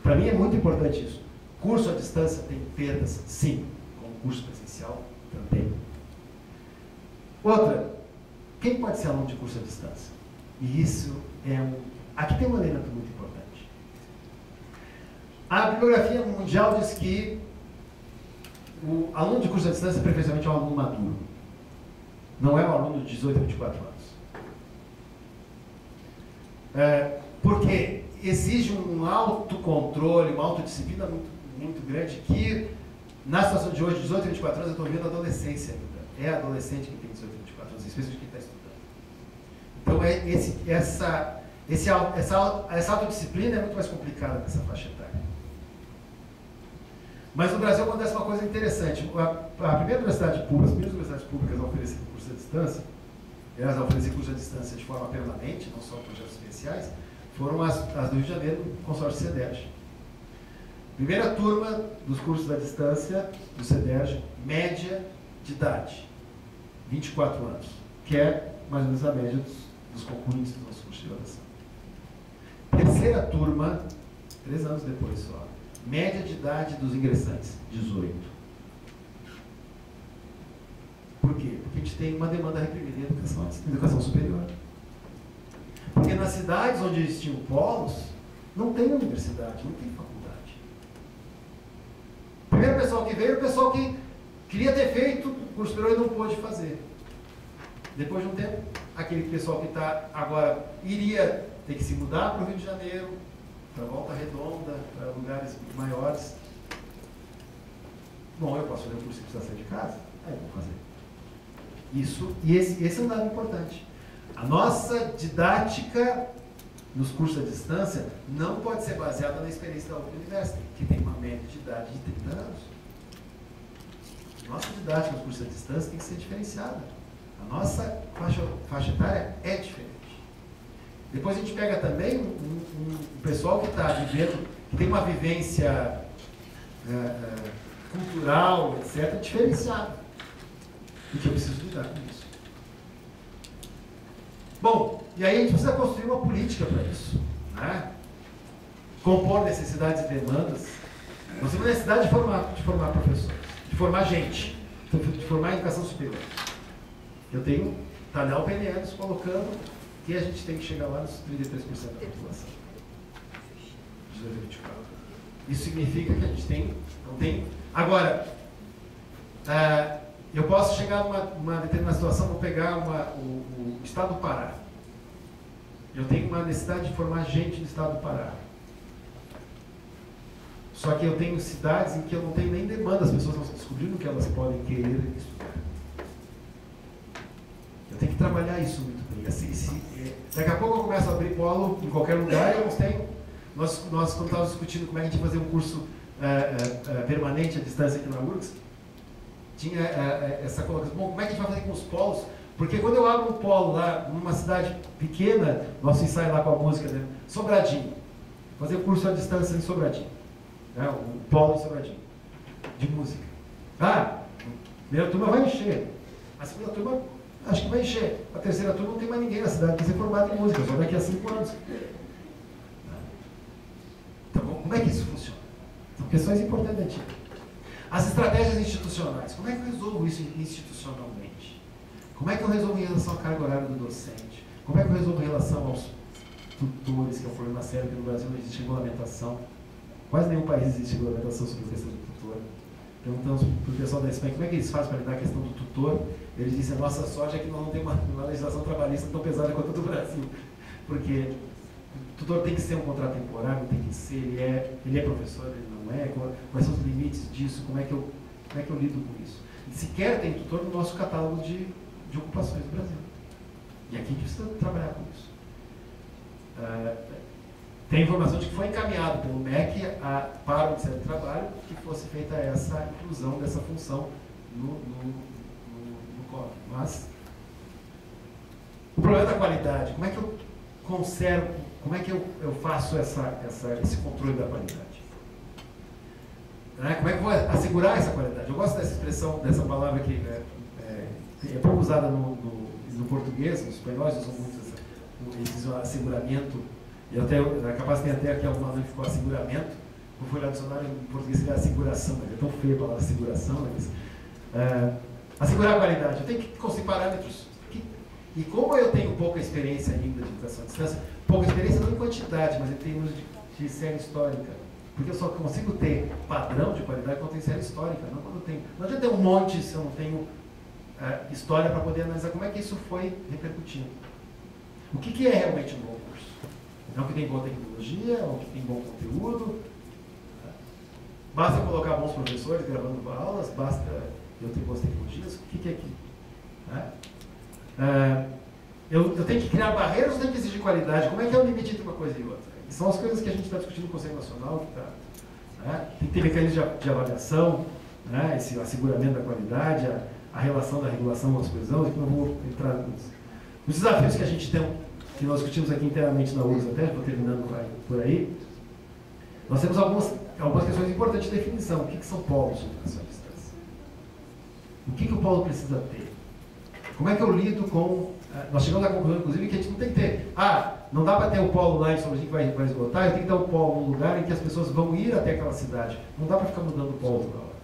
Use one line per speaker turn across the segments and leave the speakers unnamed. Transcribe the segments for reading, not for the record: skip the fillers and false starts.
Para mim é muito importante isso. Curso à distância tem perdas, sim, como curso presencial também. Outra, quem pode ser aluno de curso à distância? E isso é aqui tem um elemento muito importante. A bibliografia mundial diz que o aluno de curso à distância preferencialmente é um aluno maduro. Não é um aluno de 18 a 24 anos. Porque exige um autocontrole, uma autodisciplina muito grande que, na situação de hoje, 18 a 24 anos, eu estou vendo a adolescência ainda. É adolescente que tem 18 a 24 anos, especialmente quem está estudando. Então, essa autodisciplina é muito mais complicada nessa faixa etária. Mas no Brasil acontece uma coisa interessante. A primeira universidade pública, as primeiras universidades públicas a oferecer curso à distância, elas oferecem curso à distância de forma permanente, não só projetos especiais, foram as do Rio de Janeiro, o consórcio CEDERJ. Primeira turma dos cursos à distância do CEDERJ, média de idade, 24 anos, que é mais ou menos a média dos concluintes do nosso curso de graduação. Terceira turma, 3 anos depois só, média de idade dos ingressantes, 18. Por quê? Porque a gente tem uma demanda reprimida em educação superior. Porque nas cidades onde existiam polos, não tem universidade, não tem faculdade. O primeiro pessoal que veio era o pessoal que queria ter feito o curso superior e não pôde fazer. Depois de um tempo, aquele pessoal que está agora iria ter que se mudar para o Rio de Janeiro, para Volta Redonda, para lugares maiores. Bom, eu posso fazer o curso que precisa sair de casa? Aí eu vou fazer. Isso, e esse é um dado importante. A nossa didática nos cursos à distância não pode ser baseada na experiência da Open University, que tem uma média de idade de 30 anos. Nossa didática nos cursos à distância tem que ser diferenciada. A nossa faixa etária é diferente. Depois a gente pega também um pessoal que está vivendo, que tem uma vivência cultural, etc., diferenciada. E que eu preciso lidar com isso. Bom, e aí a gente precisa construir uma política para isso, né? Compor necessidades e demandas. Nós temos necessidade de formar professores, de formar gente, de formar educação superior. Eu tenho Tadeu Penedos colocando que a gente tem que chegar lá nos 33% da população. Isso significa que a gente não tem... Agora, eu posso chegar numa determinada situação, vou pegar o estado do Pará. Eu tenho uma necessidade de formar gente no estado do Pará. Só que eu tenho cidades em que eu não tenho nem demanda, as pessoas não estão descobrindo que elas podem querer estudar. Eu tenho que trabalhar isso muito bem. Daqui a pouco eu começo a abrir polo em qualquer lugar e eu não tenho. Nós quando estávamos discutindo como é que a gente ia fazer um curso permanente à distância aqui na URGS, tinha essa colocação, bom, como é que a gente vai fazer com os polos? Porque quando eu abro um polo lá, numa cidade pequena, nosso ensaio lá com a música, né? Sobradinho, fazer o curso à distância em Sobradinho, né? O polo em Sobradinho, de música. A primeira turma vai encher, a segunda turma acho que vai encher, a terceira turma não tem mais ninguém na cidade para ser formado em música, só daqui a 5 anos. Então, como é que isso funciona? São questões importantes. As estratégias institucionais, como é que eu resolvo isso institucionalmente? Como é que eu resolvo em relação à carga horária do docente? Como é que eu resolvo em relação aos tutores, que é um problema sério, porque no Brasil não existe regulamentação. Quase nenhum país existe regulamentação sobre a questão do tutor. Perguntamos para o pessoal da Espanha como é que eles fazem para lidar com a questão do tutor. Eles dizem, a nossa sorte é que nós não temos uma legislação trabalhista tão pesada quanto a do Brasil. Porque o tutor tem que ser um contrato temporário, tem que ser, ele é professor, ele não é, quais são os limites disso, como é que eu lido com isso. E sequer tem tutor no nosso catálogo de ocupações do Brasil. E aqui a gente precisa trabalhar com isso. Tem informação de que foi encaminhado pelo MEC para o Ministério do Trabalho que fosse feita essa inclusão dessa função no COP. Mas o problema da qualidade, como é que eu conservo, como é que eu faço esse controle da qualidade? Como é que eu vou assegurar essa qualidade? Eu gosto dessa expressão, dessa palavra que é pouco usada no português, nos espanhóis usam muito esse asseguramento E até, capaz tem até aqui alguma que ficou asseguramento, eu fui lá no dicionário em português seria asseguração, mas é tão feia a palavra asseguração, mas, assegurar a qualidade. Eu tenho que conseguir parâmetros. E como eu tenho pouca experiência ainda de educação à distância, pouca experiência não em quantidade, mas em termos de série histórica. Porque eu só consigo ter padrão de qualidade quando tem série histórica, não quando eu tenho. Não adianta ter um monte se eu não tenho história para poder analisar como é que isso foi repercutindo. O que é realmente um bom curso? É o que tem boa tecnologia, é o que tem bom conteúdo. Basta colocar bons professores gravando aulas, basta eu ter boas tecnologias. O que é aquilo? Eu tenho que criar barreiras ou tenho que exigir qualidade? Como é que é o limite entre uma coisa e outra? E são as coisas que a gente está discutindo no Conselho Nacional. Tem que ter mecanismos de avaliação, esse asseguramento da qualidade, a relação da regulação com as coisas, que não vou entrar nos desafios que a gente tem, que nós discutimos aqui internamente na URGS, até estou terminando por aí. Nós temos algumas questões importantes de definição. O que são polos de educação à distância? O que o polo precisa ter? Como é que eu lido com... Nós chegamos à conclusão, inclusive, que a gente não tem que ter... não dá para ter o polo lá em São Luís que vai esgotar, eu tenho que ter o polo num lugar em que as pessoas vão ir até aquela cidade. Não dá para ficar mudando o polo toda hora.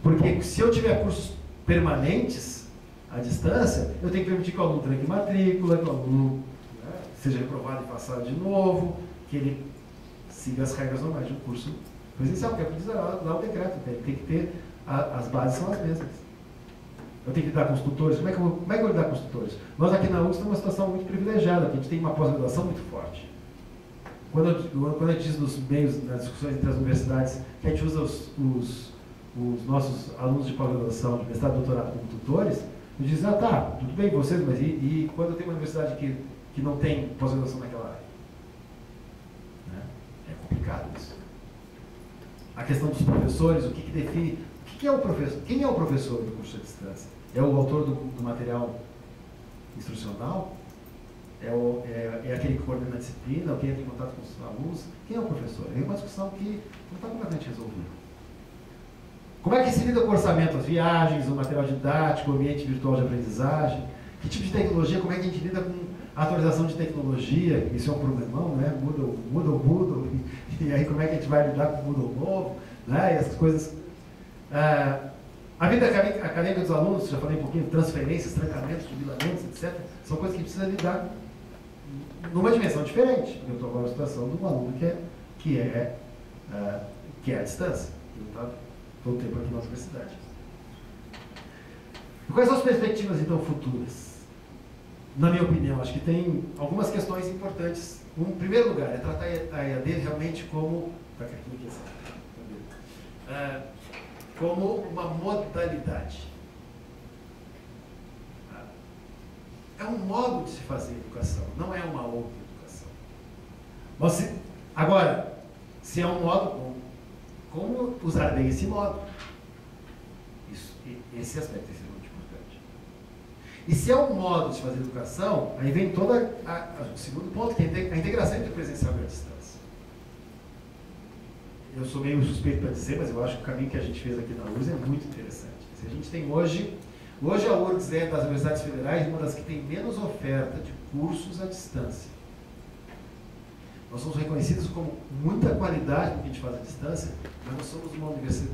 Porque se eu tiver cursos permanentes à distância, eu tenho que permitir que o aluno tranque matrícula, que o aluno seja reprovado e faça de novo, que ele siga as regras normais de um curso presencial, que é o que diz lá o decreto. Tem que ter... As bases são as mesmas. Eu tenho que lidar com os tutores. Como é que eu vou lidar com os tutores? Nós aqui na URGS temos uma situação muito privilegiada, porque a gente tem uma pós-graduação muito forte. Quando a gente diz nos meios, nas discussões entre as universidades, que a gente usa os nossos alunos de pós-graduação, de mestrado e doutorado como tutores, a gente diz, tá, tudo bem vocês, mas e quando eu tenho uma universidade que não tem pós-graduação naquela área? É complicado isso. A questão dos professores, o que define... Quem é o professor do curso à distância? É o autor do material instrucional? É aquele que coordena a disciplina? Ou quem entra em contato com os alunos? Quem é o professor? É uma discussão que não está completamente resolvida. Como é que se lida com o orçamento? As viagens, o material didático, o ambiente virtual de aprendizagem? Que tipo de tecnologia? Como é que a gente lida com a atualização de tecnologia? Isso é um problemão, né? Muda o Moodle. E aí como é que a gente vai lidar com o Moodle novo? E essas coisas... a vida acadêmica dos alunos, já falei um pouquinho, transferências, trancamentos, jubilamentos, etc., são coisas que precisa lidar numa dimensão diferente. Eu estou agora na situação de um aluno que é à distância, que não está todo o tempo aqui na universidade. E quais são as perspectivas, então, futuras? Na minha opinião, acho que tem algumas questões importantes. Em primeiro lugar, é tratar a EAD realmente como... como uma modalidade. É um modo de se fazer educação, não é uma outra educação. Agora, se é um modo, como usar bem esse modo? Esse aspecto é muito importante. E se é um modo de se fazer educação, aí vem todo o segundo ponto, que é a integração entre o presencial e a distância. Eu sou meio suspeito para dizer, mas eu acho que o caminho que a gente fez aqui na URGS é muito interessante. A gente tem hoje a URGS é das universidades federais uma das que tem menos oferta de cursos à distância. Nós somos reconhecidos como muita qualidade no que a gente faz à distância, mas nós somos uma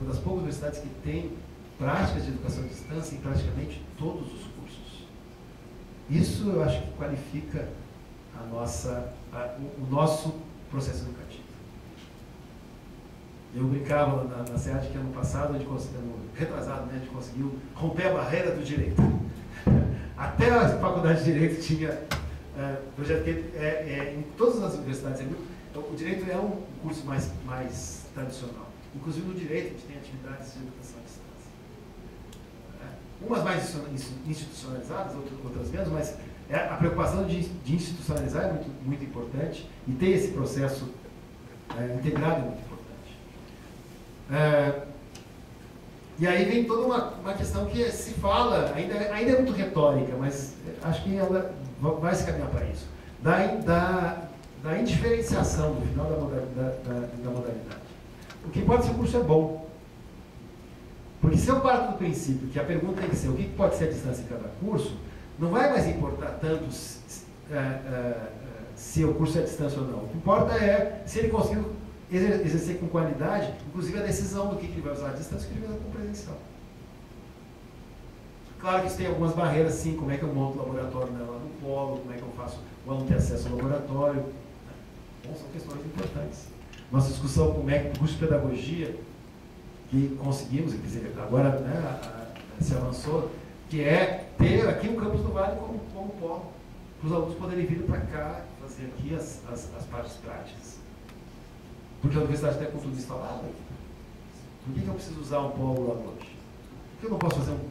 das poucas universidades que tem práticas de educação à distância em praticamente todos os cursos. Isso eu acho que qualifica o nosso processo educativo. Eu brincava na SEAD que ano passado, retrasado, a gente conseguiu romper a barreira do direito. Até a faculdade de Direito tinha projeto que em todas as universidades, o direito é um curso mais tradicional. Inclusive no direito a gente tem atividades de educação à distância. Umas mais institucionalizadas, outras menos, mas a preocupação de institucionalizar é muito, muito importante e ter esse processo integrado é muito importante. E aí vem toda uma questão que se fala, ainda é muito retórica, mas acho que ela vai se caminhar para isso, da indiferenciação no final da modalidade. O que pode ser um curso é bom. Porque se eu parto do princípio que a pergunta tem que ser o que pode ser a distância em cada curso, não vai mais importar tanto se o curso é à distância ou não. O que importa é se ele conseguiu exercer com qualidade, inclusive a decisão do que ele vai usar à distância e o que ele vai usar com presencial. Claro que isso tem algumas barreiras, sim, como é que eu monto o laboratório lá no polo, como é que eu faço o aluno ter acesso ao laboratório. Bom, são questões importantes. Nossa discussão como é que o curso de pedagogia, que conseguimos, quer dizer, agora né, se avançou, que é ter aqui o campus do Vale como polo, para os alunos poderem vir para cá, fazer aqui as partes práticas. Porque a universidade está com tudo instalado. Por que eu preciso usar um polo lá longe? Por que eu não posso fazer um